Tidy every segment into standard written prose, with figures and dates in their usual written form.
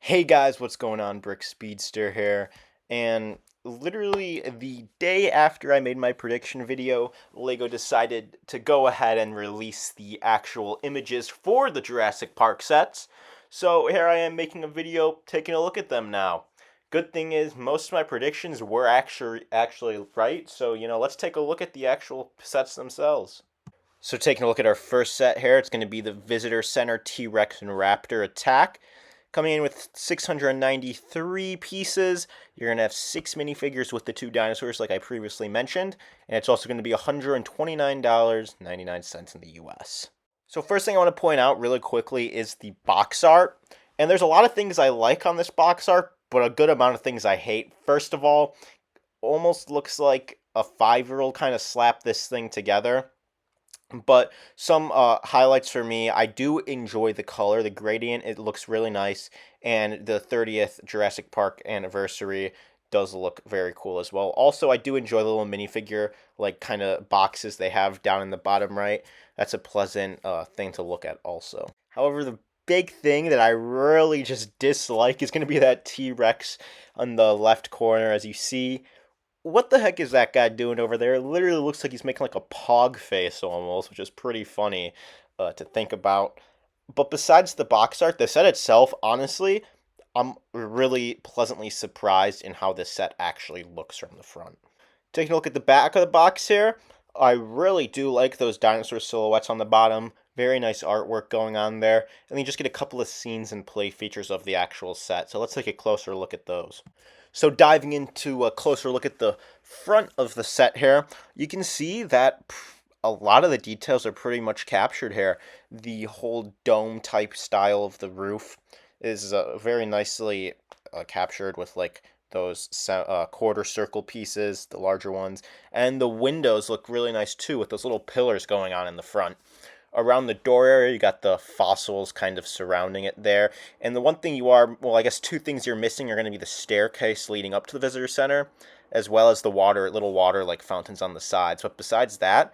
Hey guys, what's going on? Brick Speedster here. And literally the day after I made my prediction video, LEGO decided to go ahead and release the actual images for the Jurassic Park sets. So here I am making a video taking a look at them now. Good thing is most of my predictions were actually right. So, let's take a look at the actual sets themselves. So taking a look at our first set here, it's going to be the Visitor Center T-Rex and Raptor Attack. Coming in with 693 pieces, you're going to have 6 minifigures with the 2 dinosaurs like I previously mentioned, and it's also going to be $129.99 in the US. So first thing I want to point out really quickly is the box art, and there's a lot of things I like on this box art, but a good amount of things I hate. First of all, almost looks like a 5-year-old kind of slapped this thing together. But some highlights for me, I do enjoy the color, the gradient. It looks really nice, and the 30th Jurassic Park anniversary does look very cool as well. Also, I do enjoy the little minifigure, like, kind of boxes they have down in the bottom right. That's a pleasant thing to look at also. However, the big thing that I really just dislike is going to be that T-Rex on the left corner. As you see, what the heck is that guy doing over there? It literally looks like he's making like a pog face almost, which is pretty funny to think about. But besides the box art, the set itself, honestly, I'm really pleasantly surprised in how this set actually looks from the front. Taking a look at the back of the box here, I really do like those dinosaur silhouettes on the bottom. Very nice artwork going on there. And then you just get a couple of scenes and play features of the actual set. So let's take a closer look at those. So diving into a closer look at the front of the set here, you can see that a lot of the details are pretty much captured here. The whole dome type style of the roof is very nicely captured with like those quarter circle pieces, the larger ones, and the windows look really nice too with those little pillars going on in the front. Around the door area, you got the fossils kind of surrounding it there. And the one thing I guess two things you're missing are going to be the staircase leading up to the visitor center, as well as the little water like fountains on the sides. But besides that,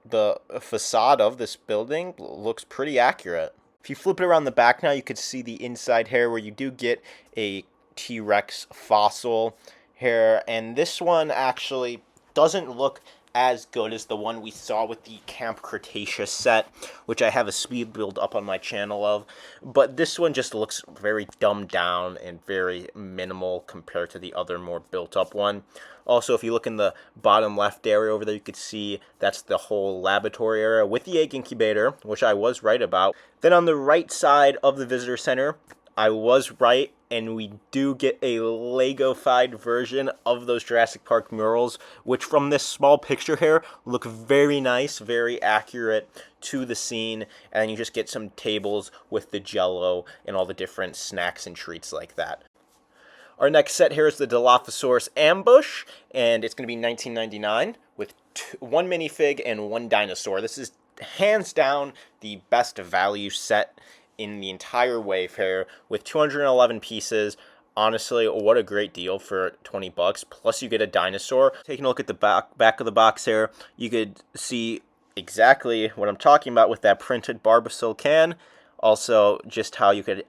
the facade of this building looks pretty accurate. If you flip it around the back now, you could see the inside here where you do get a T-Rex fossil here. And this one actually doesn't look as good as the one we saw with the Camp Cretaceous set, which I have a speed build up on my channel of. But this one just looks very dumbed down and very minimal compared to the other more built up one. Also, if you look in the bottom left area over there, you could see that's the whole laboratory area with the egg incubator, which I was right about. Then on the right side of the visitor center, I was right, and we do get a Lego-fied version of those Jurassic Park murals, which from this small picture here look very nice, very accurate to the scene, and you just get some tables with the Jell-O and all the different snacks and treats like that. Our next set here is the Dilophosaurus Ambush, and it's going to be $19.99 with one minifig and one dinosaur. This is hands down the best value set in the entire wave here with 211 pieces. Honestly, what a great deal for 20 bucks. Plus you get a dinosaur. Taking a look at the back of the box here, you could see exactly what I'm talking about with that printed Barbasol can. Also, just how you could,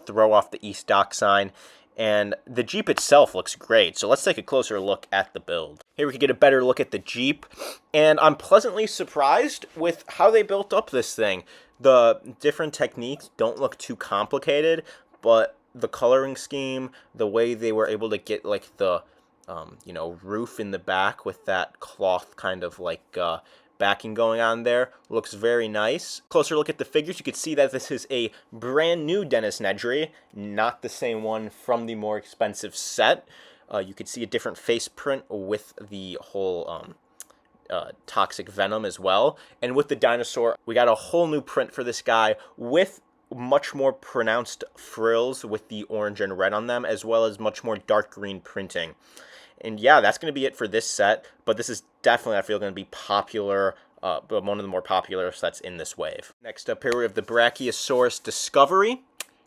throw off the East Dock sign. And the Jeep itself looks great, so let's take a closer look at the build. Here we can get a better look at the Jeep, and I'm pleasantly surprised with how they built up this thing. The different techniques don't look too complicated, but the coloring scheme, the way they were able to get like the, roof in the back with that cloth kind of like backing going on there looks very nice. Closer look at the figures, you can see that this is a brand new Dennis Nedry, not the same one from the more expensive set. You could see a different face print with the whole toxic venom as well. And with the dinosaur, we got a whole new print for this guy with much more pronounced frills with the orange and red on them, as well as much more dark green printing. And yeah, that's going to be it for this set, but this is definitely, I feel, going to be popular, but one of the more popular sets in this wave. Next up here, we have the Brachiosaurus Discovery,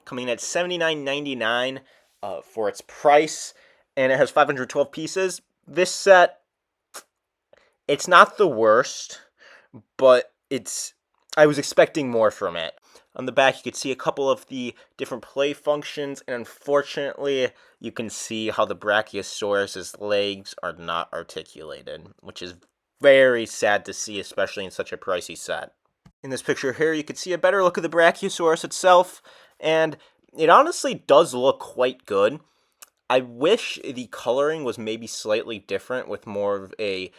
coming in at $79.99 for its price, and it has 512 pieces. This set, it's not the worst, but I was expecting more from it. On the back, you can see a couple of the different play functions, and unfortunately, you can see how the Brachiosaurus's legs are not articulated, which is very sad to see, especially in such a pricey set. In this picture here, you can see a better look of the Brachiosaurus itself, and it honestly does look quite good. I wish the coloring was maybe slightly different with more of a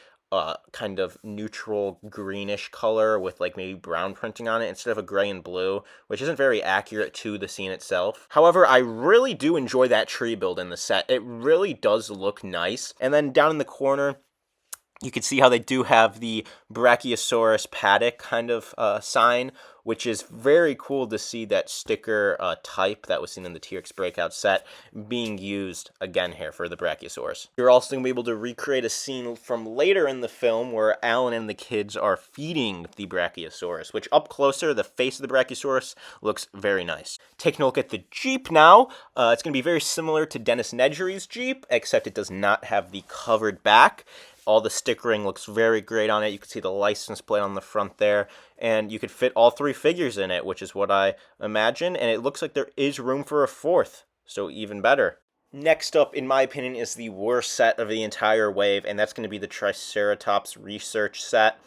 kind of neutral greenish color with like maybe brown printing on it instead of a gray and blue, which isn't very accurate to the scene itself. However, I really do enjoy that tree build in the set. It really does look nice. And then down in the corner, you can see how they do have the Brachiosaurus paddock kind of sign, which is very cool to see that sticker type that was seen in the T-Rex breakout set being used again here for the Brachiosaurus. You're also going to be able to recreate a scene from later in the film where Alan and the kids are feeding the Brachiosaurus, which up closer, the face of the Brachiosaurus looks very nice. Taking a look at the Jeep now, it's going to be very similar to Dennis Nedgery's Jeep, except it does not have the covered back. All the stickering looks very great on it. You can see the license plate on the front there, and you could fit all three figures in it, which is what I imagine, and it looks like there is room for a fourth, so even better. Next up, in my opinion, is the worst set of the entire wave, and that's going to be the Triceratops Research set.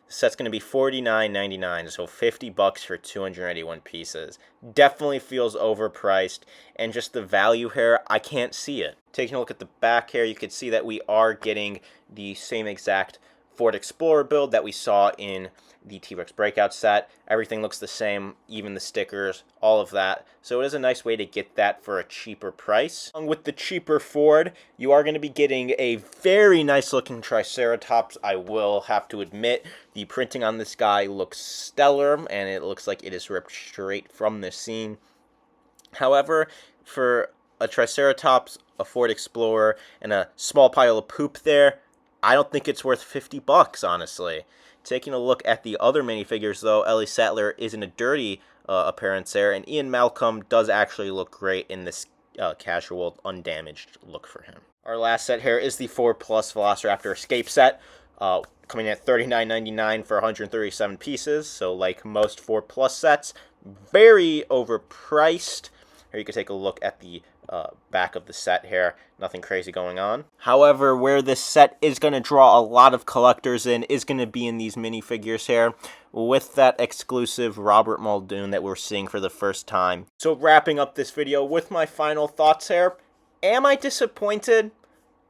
The set's going to be $49.99, so $50 for 281 pieces. Definitely feels overpriced, and just the value here, I can't see it. Taking a look at the back here, you can see that we are getting the same exact Ford Explorer build that we saw in the T-Rex breakout set. Everything looks the same, even the stickers, all of that. So it is a nice way to get that for a cheaper price. Along with the cheaper Ford, you are going to be getting a very nice looking Triceratops. I will have to admit, the printing on this guy looks stellar, and it looks like it is ripped straight from the scene. However, for a Triceratops, a Ford Explorer, and a small pile of poop there, I don't think it's worth $50, honestly. Taking a look at the other minifigures, though, Ellie Sattler is in a dirty appearance there, and Ian Malcolm does actually look great in this casual, undamaged look for him. Our last set here is the 4 Plus Velociraptor Escape set, coming at $39.99 for 137 pieces, so like most 4 Plus sets, very overpriced. Here you can take a look at the back of the set here. Nothing crazy going on. However, where this set is going to draw a lot of collectors in is going to be in these minifigures here with that exclusive Robert Muldoon that we're seeing for the first time. So wrapping up this video with my final thoughts here. Am I disappointed?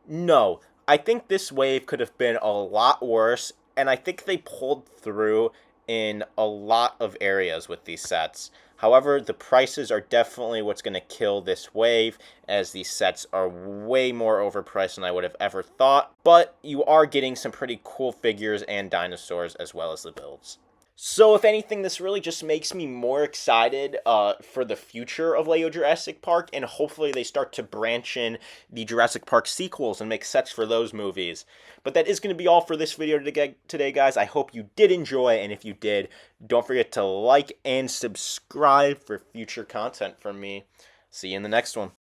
No. I think this wave could have been a lot worse, and I think they pulled through in a lot of areas with these sets. However, the prices are definitely what's going to kill this wave, as these sets are way more overpriced than I would have ever thought. But you are getting some pretty cool figures and dinosaurs as well as the builds. So if anything, this really just makes me more excited for the future of LEGO Jurassic Park, and hopefully they start to branch in the Jurassic Park sequels and make sets for those movies. But that is going to be all for this video today, guys. I hope you did enjoy, and if you did, don't forget to like and subscribe for future content from me. See you in the next one.